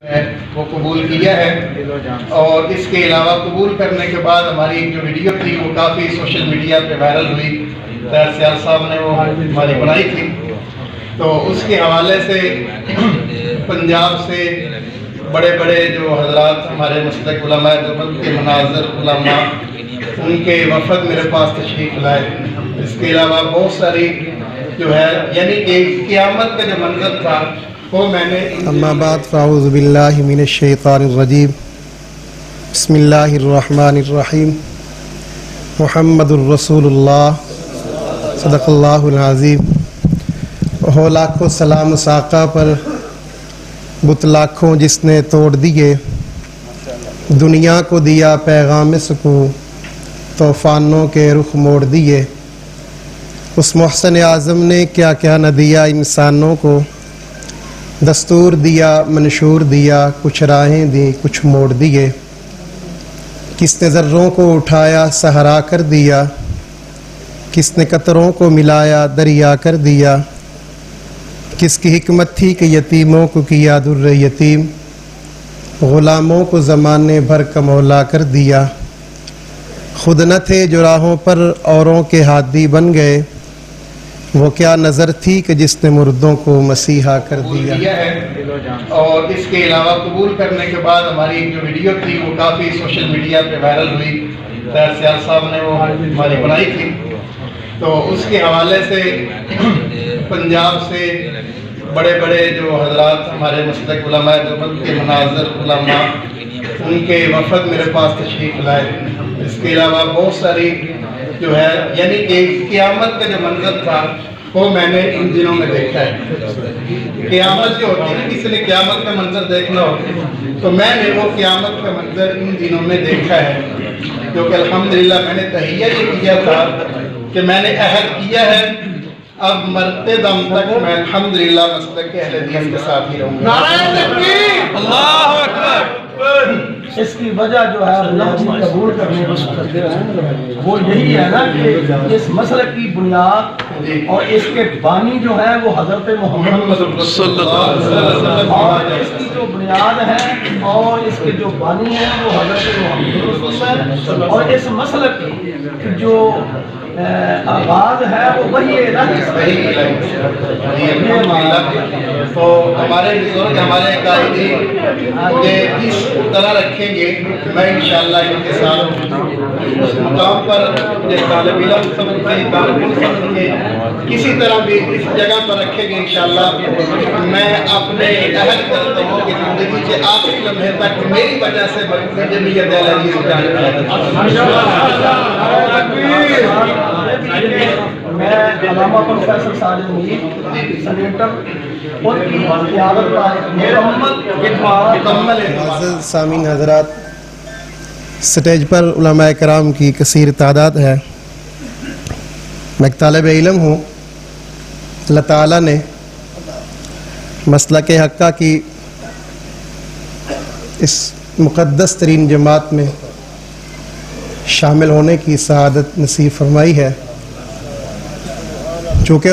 وہ قبول کیا ہے، اور اس کے علاوہ قبول کرنے کے بعد ہماری جو ویڈیو تھی وہ کافی سوشل میڈیا پہ وائرل ہوئی۔ طاہر سیال صاحب نے وہ ہماری بنائی تھی، تو اس کے حوالے سے پنجاب سے بڑے بڑے جو حضرات ہمارے مسلک علماء دیوبند کے مناظر علماء، ان کے وفد میرے پاس تشریف لائے۔ اس کے علاوہ بہت ساری جو ہے یعنی کہ قیامت کا جو منظر تھا وہ میں نے اما بعد فاعوذ باللہ من الشیطان الرجیم، بسم اللہ الرحمن الرحیم، محمد الرسول اللہ صدق اللہ العظیم۔ ہو لاکھوں سلام اس آقا پر، بت لاکھوں جس نے توڑ دیے، دنیا کو دیا پیغام سکون، طوفانوں کے رخ موڑ دیے۔ اس محسن اعظم نے کیا کیا نہ دیا انسانوں کو، دستور دیا منشور دیا، کچھ راہیں دی کچھ موڑ دیے۔ کس نے ذروں کو اٹھایا صحرا کر دیا، کس نے قطروں کو ملایا دریا کر دیا۔ کس کی حکمت تھی کہ یتیموں کو کیا در یتیم، غلاموں کو زمانے بھر کا مولا کر دیا۔ خود نہ تھے جو راہوں پر اوروں کے ہادی بن گئے، وہ کیا نظر تھی کہ جس نے مردوں کو مسیحا کر دیا ہے۔ اور اس کے علاوہ قبول کرنے کے بعد ہماری جو ویڈیو تھی وہ کافی سوشل میڈیا پہ وائرل ہوئی۔ طاہر سیال صاحب نے وہ ہماری بنائی تھی، تو اس کے حوالے سے پنجاب سے بڑے بڑے جو حضرات ہمارے مسلک علماء دیوبند کے مناظر علماء، ان کے وفد میرے پاس تشریف لائے۔ اس کے علاوہ بہت ساری جو ہے یعنی کہ قیامت کا جو منظر تھا وہ میں نے ان دنوں میں دیکھا ہے۔ قیامت جو ہوتی ہے نا، کسی نے قیامت کا منظر دیکھنا ہو تو میں نے وہ قیامت کا منظر ان دنوں میں دیکھا ہے، جو کہ الحمدللہ میں نے تہیہ یہ کیا تھا کہ میں نے عہد کیا ہے اب مرتے دم تک میں الحمدللہ مسلک کے اہل حدیث کے ساتھ ہی رہوں گا۔ نعرہ تکبیر، اللہ اکبر۔ اس کی وجہ جو ہے اللہ قبول کرنے کی وہ یہی ہے نا کہ اس مسلک کی بنیاد اور اس کے بانی جو ہے وہ حضرت محمد صلی اللہ علیہ وسلم، اور اس کی جو بنیاد ہے اور اس کے جو بانی ہے وہ حضرت محمد رسول ہے، اور اس مسلک کی جو آغاز ہے وہ وہی ہے نا۔ تو ہمارے بزرگ ہمارے قائدین یہ اس طرح رکھیں گے کہ میں انشاءاللہ ان کے ساتھ اس مقام پر جس طالب علم سمجھ کے طالب علم سمجھ کے کسی طرح بھی اس جگہ پر رکھیں گے انشاءاللہ۔ میں اپنے عہد کرتا ہوں کہ زندگی کے آخری لمحے تک میری وجہ سے جمعیت اہل حدیث میں علامہ پروفیسر ساجد میر سینیٹر ان کی قیادت کا معزز سامعین حضرات، سٹیج پر علماء کرام کی کثیر تعداد ہے۔ میں ایک طالب علم ہوں۔ اللہ تعالیٰ نے مسلک حقہ کی اس مقدس ترین جماعت میں شامل ہونے کی سعادت نصیب فرمائی ہے۔ چونکہ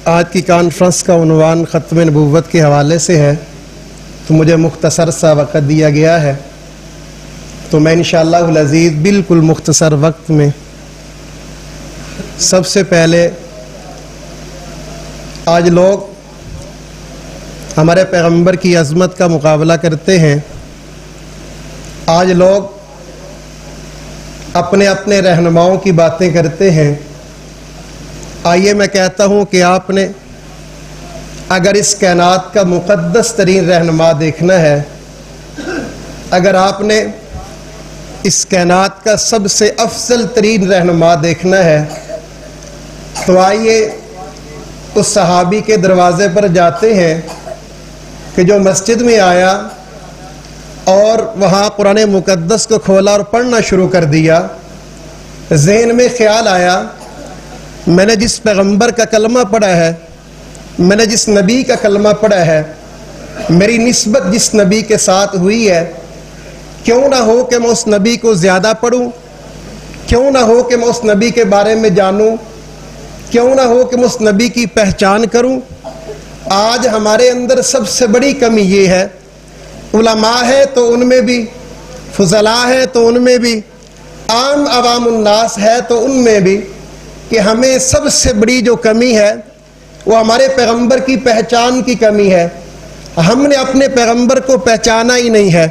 آج کی کانفرنس کا عنوان ختم نبوت کے حوالے سے ہے تو مجھے مختصر سا وقت دیا گیا ہے، تو میں انشاءاللہ العزیز بالکل مختصر وقت میں سب سے پہلے آج لوگ ہمارے پیغمبر کی عظمت کا مقابلہ کرتے ہیں، آج لوگ اپنے اپنے رہنماؤں کی باتیں کرتے ہیں۔ آئیے میں کہتا ہوں کہ آپ نے اگر اس کائنات کا مقدس ترین رہنما دیکھنا ہے، اگر آپ نے اس کائنات کا سب سے افضل ترین رہنما دیکھنا ہے، تو آئیے اس صحابی کے دروازے پر جاتے ہیں کہ جو مسجد میں آیا اور وہاں قرآن مقدس کو کھولا اور پڑھنا شروع کر دیا۔ ذہن میں خیال آیا، میں نے جس پیغمبر کا کلمہ پڑھا ہے، میں نے جس نبی کا کلمہ پڑھا ہے، میری نسبت جس نبی کے ساتھ ہوئی ہے، کیوں نہ ہو کہ میں اس نبی کو زیادہ پڑھوں، کیوں نہ ہو کہ میں اس نبی کے بارے میں جانوں، کیوں نہ ہو کہ میں اس نبی کی پہچان کروں۔ آج ہمارے اندر سب سے بڑی کمی یہ ہے علماء ہے تو ان میں بھی، فضلاء ہے تو ان میں بھی، عام عوام الناس ہے تو ان میں بھی، کہ ہمیں سب سے بڑی جو کمی ہے وہ ہمارے پیغمبر کی پہچان کی کمی ہے۔ ہم نے اپنے پیغمبر کو پہچانا ہی نہیں ہے،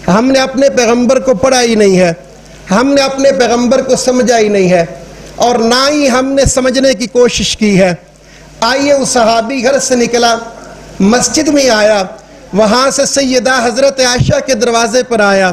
ہم نے اپنے پیغمبر کو پڑھا ہی نہیں ہے، ہم نے اپنے پیغمبر کو سمجھا ہی نہیں ہے، اور نہ ہی ہم نے سمجھنے کی کوشش کی ہے۔ آئیے وہ صحابی گھر سے نکلا، مسجد میں آیا، وہاں سے سیدہ حضرت عائشہ کے دروازے پر آیا،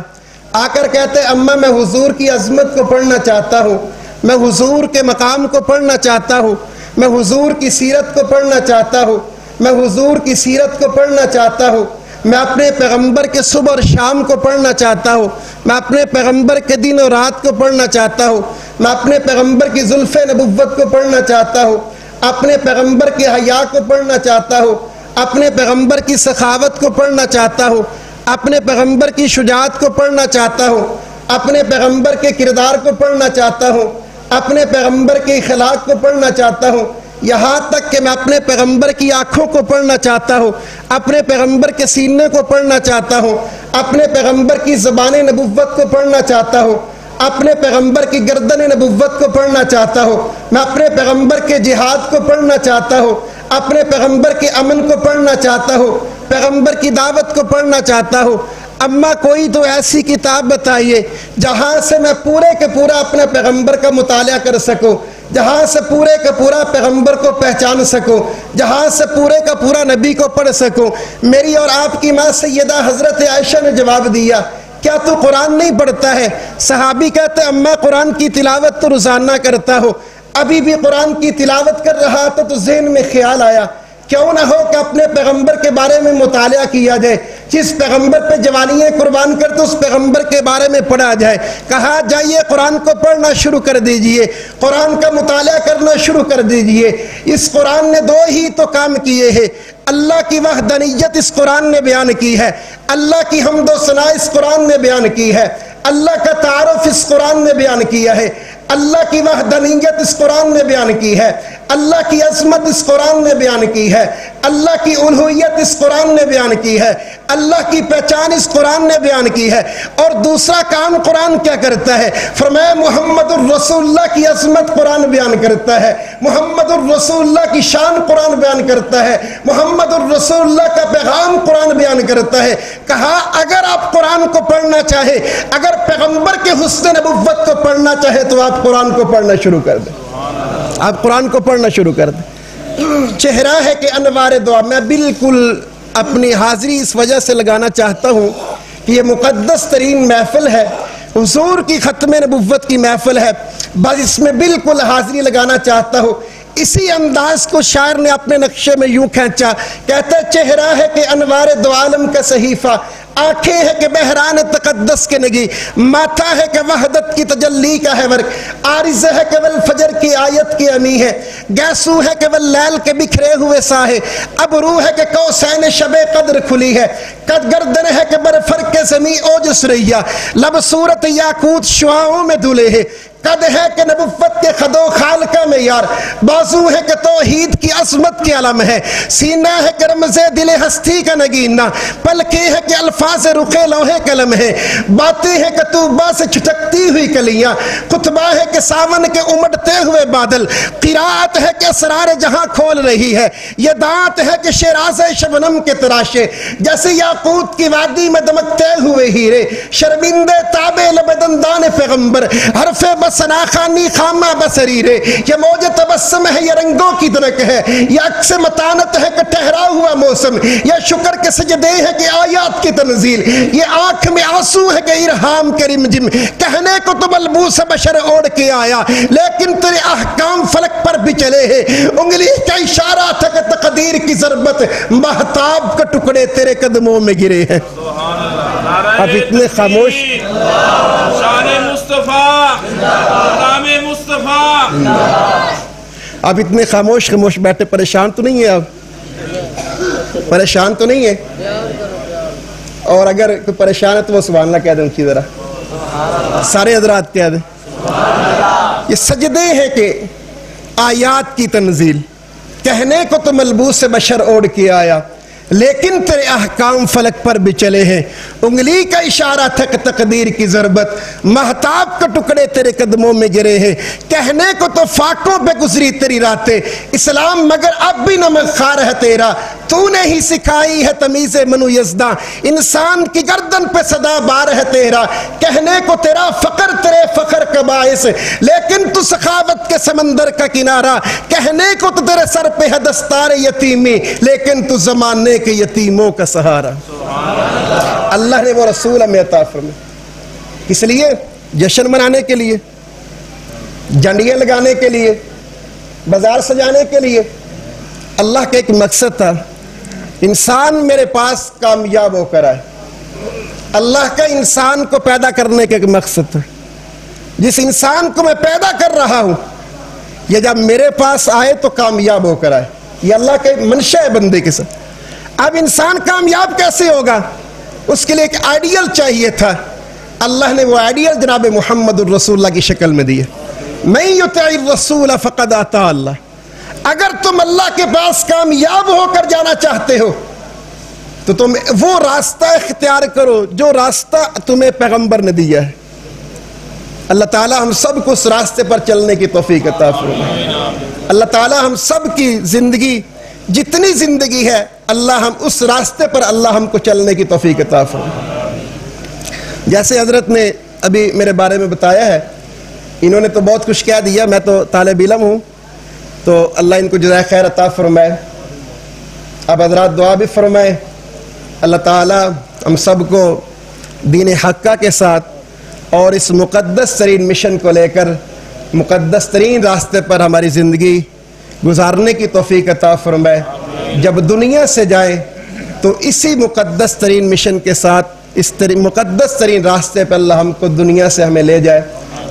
آ کر کہتے اماں میں حضور کی عظمت کو پڑھنا چاہتا ہوں، میں حضور کے مقام کو پڑھنا چاہتا ہوں، میں حضور کی سیرت کو پڑھنا چاہتا ہوں، میں حضور کی سیرت کو پڑھنا چاہتا ہوں، میں اپنے پیغمبر کے صبح اور شام کو پڑھنا چاہتا ہوں، میں اپنے پیغمبر کے دن اور رات کو پڑھنا چاہتا ہوں، میں اپنے پیغمبر کی زلف نبوت کو پڑھنا چاہتا ہوں، اپنے پیغمبر کے حیا کو پڑھنا چاہتا ہوں، اپنے پیغمبر کی سخاوت کو پڑھنا چاہتا ہوں، اپنے پیغمبر کی شجاعت کو پڑھنا چاہتا ہوں، اپنے پیغمبر کے کردار کو پڑھنا چاہتا ہوں، اپنے پیغمبر کے اخلاق کو پڑھنا چاہتا ہوں، یہاں تک کہ میں اپنے پیغمبر کی آنکھوں کو پڑھنا چاہتا ہوں، اپنے پیغمبر کے سینے کو پڑھنا چاہتا ہوں، اپنے پیغمبر کی زبان نبوت کو پڑھنا چاہتا ہوں، اپنے پیغمبر کی گردن نبوت کو پڑھنا چاہتا ہوں، میں اپنے پیغمبر کے جہاد کو پڑھنا چاہتا ہوں، اپنے پیغمبر کے امن کو پڑھنا چاہتا ہوں، پیغمبر کی دعوت کو پڑھنا چاہتا ہوں۔ اما کوئی تو ایسی کتاب بتائیے جہاں سے میں پورے کے پورا اپنے پیغمبر کا مطالعہ کر سکوں، جہاں سے پورے کا پورا پیغمبر کو پہچان سکوں، جہاں سے پورے کا پورا نبی کو پڑھ سکوں۔ میری اور آپ کی ماں سیدہ حضرت عائشہ نے جواب دیا، کیا تو قرآن نہیں پڑھتا ہے؟ صحابی کہتے اماں قرآن کی تلاوت تو روزانہ کرتا ہو، ابھی بھی قرآن کی تلاوت کر رہا تو ذہن میں خیال آیا کیوں نہ ہو کہ اپنے پیغمبر کے بارے میں مطالعہ کیا جائے، جس پیغمبر پہ جوانیاں قربان کر تو اس پیغمبر کے بارے میں پڑھا جائے۔ کہا جائیے قرآن کو پڑھنا شروع کر دیجئے، قرآن کا مطالعہ کرنا شروع کر دیجئے۔ اس قرآن نے دو ہی تو کام کیے ہیں، اللہ کی وحدانیت اس قرآن نے بیان کی ہے، اللہ کی حمد و ثنا اس قرآن نے بیان کی ہے، اللہ کا تعارف اس قرآن نے بیان کیا ہے، اللہ کی وحدانیت اس قرآن نے بیان کی ہے، اللہ کی عظمت اس قرآن نے بیان کی ہے، اللہ کی الوہیت اس قرآن نے بیان کی ہے، اللہ کی پہچان اس قرآن نے بیان کی ہے۔ اور دوسرا کام قرآن کیا کرتا ہے؟ فرمایا محمد الرسول اللہ کی عظمت قرآن بیان کرتا ہے، محمد الرسول اللہ کی شان قرآن بیان کرتا ہے، محمد الرسول اللہ کا پیغام قرآن بیان کرتا ہے۔ کہا اگر آپ قرآن کو پڑھنا چاہے، اگر پیغمبر کے حسن نبوت کو پڑھنا چاہے تو آپ قرآن کو پڑھنا شروع کر دیں، آپ قرآن کو پڑھنا شروع کر دیں۔ چہرہ ہے کہ انوار دعا، میں بالکل اپنی حاضری اس وجہ سے لگانا چاہتا ہوں کہ یہ مقدس ترین محفل ہے، حضور کی ختم نبوت کی محفل ہے، بس اس میں بالکل حاضری لگانا چاہتا ہوں۔ اسی انداز کو شاعر نے اپنے نقشے میں یوں کھینچا، کہتا ہے چہرہ ہے کہ انوار دو عالم کا صحیفہ، آنکھیں ہے کہ بحران تقدس کے نگی، ماتھا ہے کہ وحدت کی تجلی کا ہے ورق، عارض ہے کہ والفجر کی آیت کی امی ہے، گیسو ہے کہ واللیل کے بکھرے ہوئے ساہے، اب روح ہے کہ کوسین شب قدر کھلی ہے، قد گردن ہے کہ برفرق زمین اوجس رہیا، لب صورت یاقوت شعاؤں میں دھلے ہے، قد ہے کہ نبوت کے خد و خال کا معیار، بازو ہے کہ توحید کی عظمت کے علم ہے، سینہ ہے کہ رمز دل ہستی کا نگینہ، پلکیں ہے کہ الفاظ رخے لوہے قلم ہے، باتیں ہے کہ طوبہ سے چھٹکتی ہوئی کلیاں، خطبہ ہے کہ ساون کے امڑتے ہوئے بادل، قرات ہے کہ اسرار جہاں کھول رہی ہے، یہ دانت ہے کہ شیراز شبنم کے تراشے، جیسے یاقوت کی وادی میں دمکتے ہوئے ہیرے، شرمندے تابع لبدندان پیغمبر، حرف بسنا خانی خامہ بسریرے، یہ موج تبسم ہے، یہ رنگوں کی دنک ہے، یہ عکس متانت ہے کہ ٹھہرا ہوا موسم، یہ شکر کے سجدے ہے کہ آیات کی تنزیل، یہ آنکھ میں آنسو ہے کہ ارحام کے رمجم، کہنے کو تو ملبوس بشر اوڑھ کے آیا لیکن تیرے احکام فلک پر بھی چلے ہیں، انگلی کا اشارہ تھا کہ تقدیر کی ضربت مہتاب کا ٹکڑے تیرے قدموں میں گرے ہیں۔ اب اتنے خاموش، شان مصطفیٰ، نام مصطفیٰ، اب اتنے خاموش بیٹھے، پریشان تو نہیں ہے؟ آپ پریشان تو نہیں ہے؟ اور اگر کوئی پریشان ہے تو وہ سبحان اللہ کہہ دیں اونچی ذرا، سارے حضرات کہہ دیں۔ یہ سجدے ہیں کہ آیات کی تنزیل، کہنے کو تو ملبوس بشر اوڑھ کے آیا لیکن تیرے احکام فلک پر بھی چلے ہیں، انگلی کا اشارہ تھک تقدیر کی ضربت، مہتاب کے ٹکڑے تیرے قدموں میں گرے ہیں، کہنے کو تو فاقوں پہ گزری تیری راتیں، اسلام مگر اب بھی نمک خوار ہے تیرا، تو نے ہی سکھائی ہے تمیز منو یزداں، انسان کی گردن پہ صدا بار ہے تیرا، کہنے کو تیرا فقر تیرے فخر کا باعث، لیکن تو سخاوت کے سمندر کا کنارہ، کہنے کو تو تیرے سر پہ ہے دستار یتیمی، لیکن تو زمانے کے یتیموں کا سہارا۔ اللہ نے وہ رسول ہمیں عطا فرمایا، کس لیے؟ جشن منانے کے لیے، جھنڈیاں لگانے کے لیے، بازار سجانے کے لیے؟ اللہ کا ایک مقصد تھا، انسان میرے پاس کامیاب ہو کر آئے۔ اللہ کا انسان کو پیدا کرنے کا ایک مقصد تھا، جس انسان کو میں پیدا کر رہا ہوں یہ جب میرے پاس آئے تو کامیاب ہو کر آئے، یہ اللہ کا ایک منشا ہے بندے کے ساتھ۔ اب انسان کامیاب کیسے ہوگا؟ اس کے لیے ایک آئیڈیل چاہیے تھا، اللہ نے وہ آئیڈیل جناب محمد الرسول اللہ کی شکل میں دی ہے۔ من یطع الرسول فقد اطاع اللہ، اگر تم اللہ کے پاس کامیاب ہو کر جانا چاہتے ہو تو تم وہ راستہ اختیار کرو جو راستہ تمہیں پیغمبر نے دیا ہے۔ اللہ تعالی ہم سب کو اس راستے پر چلنے کی توفیق عطا فرمائے۔ اللہ تعالی ہم سب کی زندگی، جتنی زندگی ہے، اللہ ہم اس راستے پر اللہ ہم کو چلنے کی توفیق عطا فرمائے۔ جیسے حضرت نے ابھی میرے بارے میں بتایا ہے، انہوں نے تو بہت کچھ کہہ دیا، میں تو طالب علم ہوں، تو اللہ ان کو جزائے خیر عطا فرمائے۔ اب حضرات دعا بھی فرمائے، اللہ تعالی ہم سب کو دین حقہ کے ساتھ اور اس مقدس ترین مشن کو لے کر مقدس ترین راستے پر ہماری زندگی گزارنے کی توفیق عطا فرمائے۔ جب دنیا سے جائیں تو اسی مقدس ترین مشن کے ساتھ اس مقدس ترین راستے پر اللہ ہم کو دنیا سے ہمیں لے جائے۔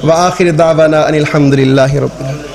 وآخر دعوانا ان الحمدللہ رب العالمین۔